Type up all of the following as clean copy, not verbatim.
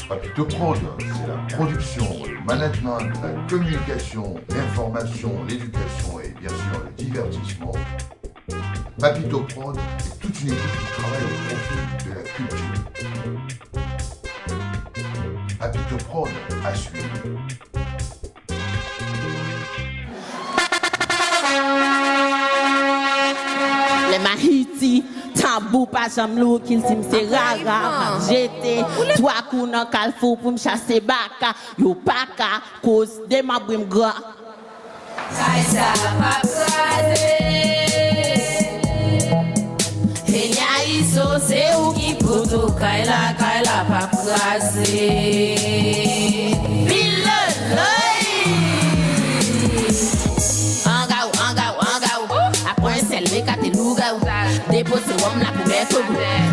Papito Prod, c'est la production, le management, la communication, l'information, l'éducation et bien sûr le divertissement. Papito Prod est toute une équipe qui travaille au profit de la culture. Papito Prod à suivre. Les Mahiti, tambou pas jamlou, qu'il sim c'est rara, j'étais, toi kounan kalfou pour me chasser baka, yo paka, cause de ma brim grand. Kaisa paprade, Kenya iso c'est ou qui poto, kaila paprade. Dépose wam la pou mettre au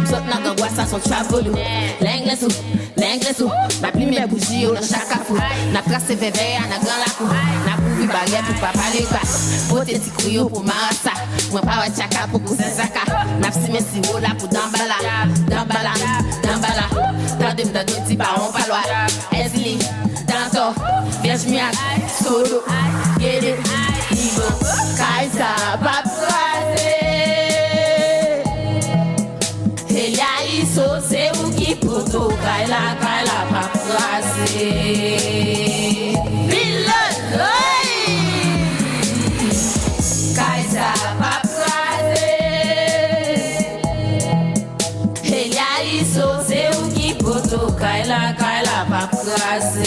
saute nan gangwa sa son chavolo L'anglais sou Ma pli me bougie ou nan chaka fou Na tracé veve à na grand lakou Na pouvi baguette pour papa les gars Pote ti kouyo pour marasa Mwen pa wè chaka pour kousen zaka Na fsi me si wo la pour dambala Tandem da do ti baron palwa Ezli, danto, vierge miak, solo Gede, Igo, Kaisa, paprade c'est où qui poto, kaila paprase. Kaisa paprase. Elia iso, c'est où qui poto, kaila paprase.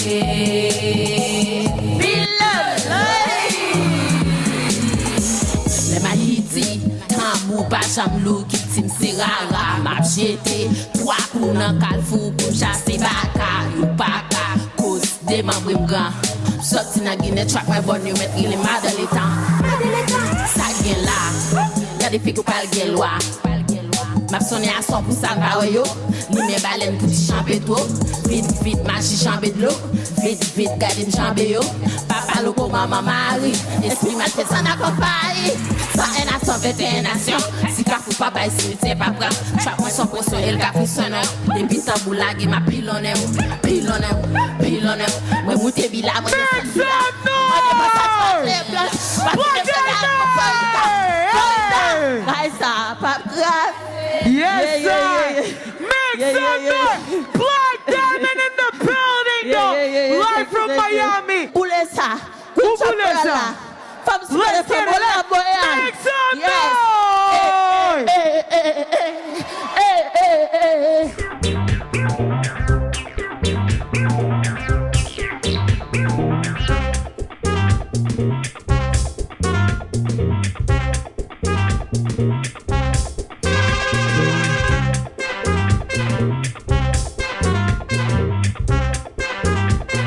Les Mahiti, tambou pas jamlou, qui tim c'est rara, m'a jeté. Toi kounan kalfou pour chasser baka, yo paka, cause de ma brim grand. Sorti na Guinée, track my bon, you met il est mal dans les temps. Ça gen là, y'a des filles qui parlent gen loi. M'a sonné à 100 pour ça, va yo. Ni mes baleines pour t'y chamber trop. Vite, machi chamber de l'eau. Vite, garde chamber yo. Papa loco, maman Marie. Esprit mal fait ça n'a pas failli. 101 121 nations. Si kafou papa ici, ne pas prêt. Chaque mois son poisson et le café sonneur. Depuis tambour lagué, ma pilonne. Moi, mouté bila, moi, je Yes, sir. Make some noise. Black Diamond in the building, though. Live from Miami. Boulessa. Boulessa. Let's get it up. Make some noise.